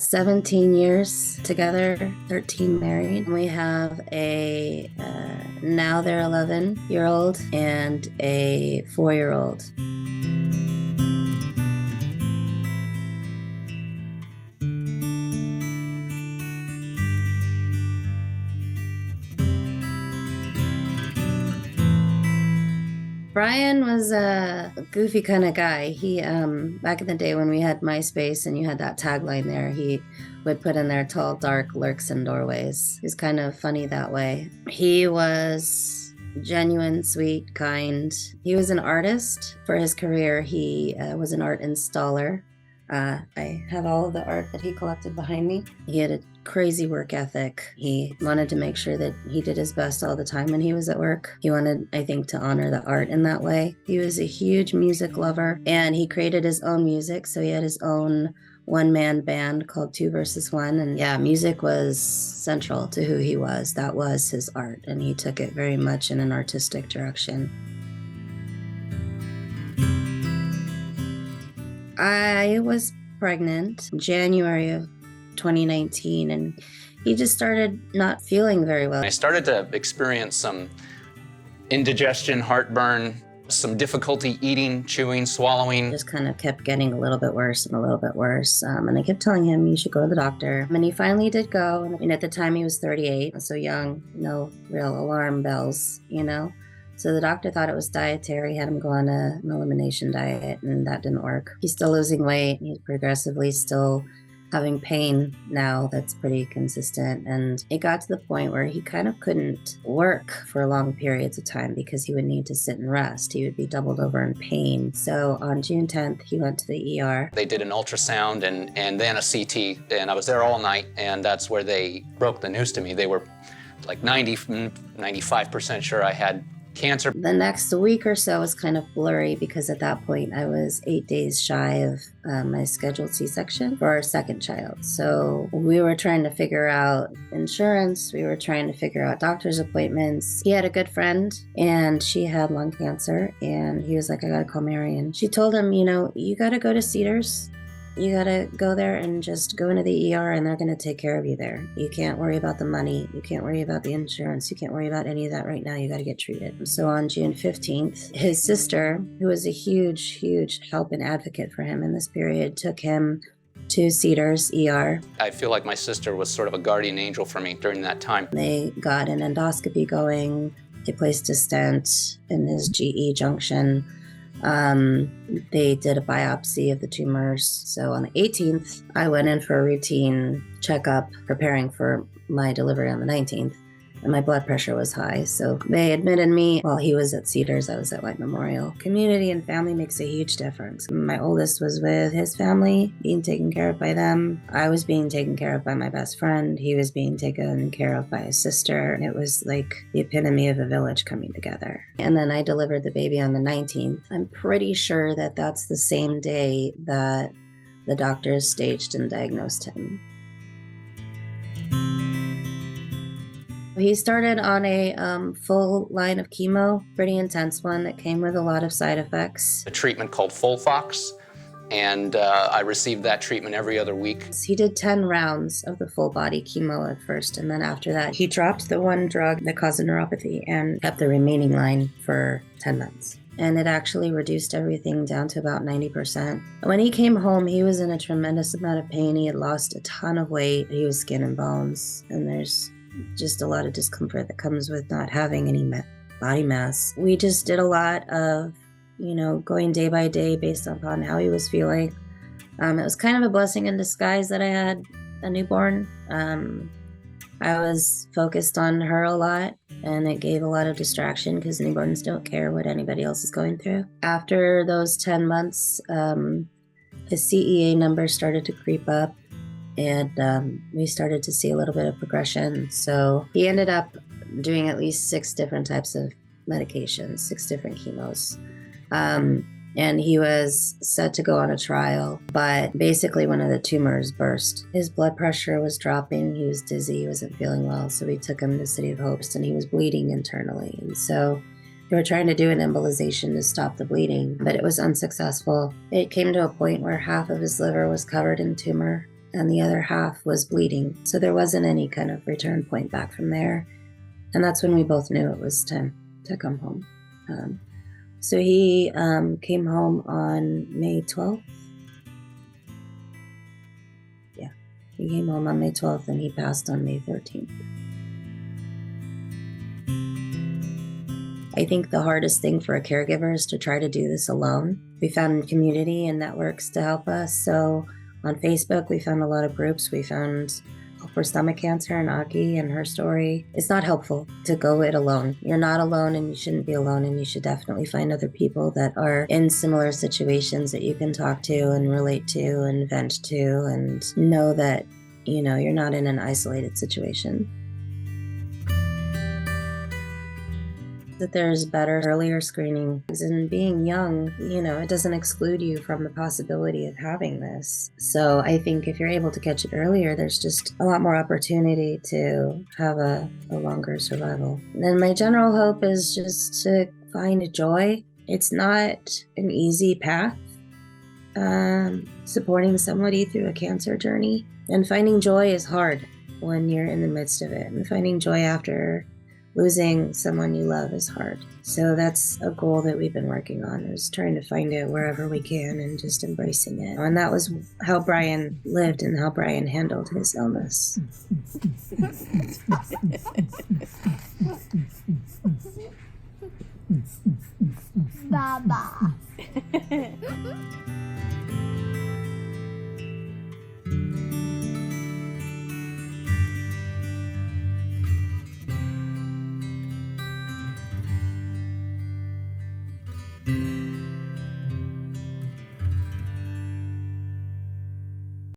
17 years together, 13 married. We have a now they're 11-year-old and a 4-year-old. Brian was a goofy kind of guy. He, back in the day when we had MySpace and you had that tagline there, he would put in there, "Tall, dark, lurks in doorways." He's kind of funny that way. He was genuine, sweet, kind. He was an artist. For his career, he was an art installer. I have all of the art that he collected behind me. He had a crazy work ethic. He wanted to make sure that he did his best all the time when he was at work. He wanted, I think, to honor the art in that way. He was a huge music lover, and he created his own music. So he had his own one-man band called 2 vs. 1. And yeah, music was central to who he was. That was his art, and he took it very much in an artistic direction. I was pregnant in January of 2019, and he just started not feeling very well. I started to experience some indigestion, heartburn, some difficulty eating, chewing, swallowing. Just kind of kept getting a little bit worse and a little bit worse. And I kept telling him, "You should go to the doctor." And he finally did go. And at the time he was 38, so young, no real alarm bells, you know? So the doctor thought it was dietary, had him go on an elimination diet, and that didn't work. He's still losing weight. He's progressively still having pain now that's pretty consistent. And it got to the point where he kind of couldn't work for long periods of time because he would need to sit and rest. He would be doubled over in pain. So on June 10th, he went to the ER. They did an ultrasound and then a CT, and I was there all night, and that's where they broke the news to me. They were like 95% sure I had cancer. The next week or so was kind of blurry because at that point I was 8 days shy of my scheduled C-section for our second child. So we were trying to figure out insurance. We were trying to figure out doctor's appointments. He had a good friend and she had lung cancer, and he was like, "I gotta call Marion." She told him, "You gotta go to Cedars. You gotta go there and just go into the ER, and they're gonna take care of you there. You can't worry about the money. You can't worry about the insurance. You can't worry about any of that right now. You gotta get treated." So on June 15th, his sister, who was a huge, huge help and advocate for him in this period, took him to Cedars ER. I feel like my sister was sort of a guardian angel for me during that time. They got an endoscopy going. They placed a stent in his GE junction. They did a biopsy of the tumors. So on the 18th, I went in for a routine checkup, preparing for my delivery on the 19th, and my blood pressure was high. So they admitted me while he was at Cedars. I was at White Memorial. Community and family makes a huge difference. My oldest was with his family, being taken care of by them. I was being taken care of by my best friend. He was being taken care of by his sister. It was like the epitome of a village coming together. And then I delivered the baby on the 19th. I'm pretty sure that that's the same day that the doctors staged and diagnosed him. He started on a full line of chemo, pretty intense one that came with a lot of side effects. A treatment called Folfox, and I received that treatment every other week. He did 10 rounds of the full body chemo at first, and then after that, he dropped the one drug that caused the neuropathy and kept the remaining line for 10 months. And it actually reduced everything down to about 90%. When he came home, he was in a tremendous amount of pain. He had lost a ton of weight. He was skin and bones, and there's just a lot of discomfort that comes with not having any body mass. We just did a lot of, going day by day based upon how he was feeling. It was kind of a blessing in disguise that I had a newborn. I was focused on her a lot, and it gave a lot of distraction because newborns don't care what anybody else is going through. After those 10 months, his CEA numbers started to creep up, and we started to see a little bit of progression. So he ended up doing at least 6 different types of medications, 6 different chemos. And he was set to go on a trial, but basically one of the tumors burst. His blood pressure was dropping, he was dizzy, he wasn't feeling well, so we took him to City of Hope, and he was bleeding internally. And so they were trying to do an embolization to stop the bleeding, but it was unsuccessful. It came to a point where half of his liver was covered in tumor. and the other half was bleeding. So there wasn't any kind of return point back from there. And that's when we both knew it was time to come home. So he came home on May 12th. Yeah, he came home on May 12th and he passed on May 13th. I think the hardest thing for a caregiver is to try to do this alone. We found community and networks to help us. So on Facebook, we found a lot of groups. We found Help for Stomach Cancer and Aki and her story. It's not helpful to go it alone. You're not alone and you shouldn't be alone, and you should definitely find other people that are in similar situations that you can talk to and relate to and vent to and know that, you're not in an isolated situation. That there's better, earlier screening. And being young, it doesn't exclude you from the possibility of having this. So I think if you're able to catch it earlier, there's just a lot more opportunity to have a longer survival. And my general hope is just to find joy. It's not an easy path, supporting somebody through a cancer journey. And finding joy is hard when you're in the midst of it. And finding joy after losing someone you love is hard. So that's a goal that we've been working on, is trying to find it wherever we can and just embracing it. And that was how Bryan lived and how Bryan handled his illness. Baba.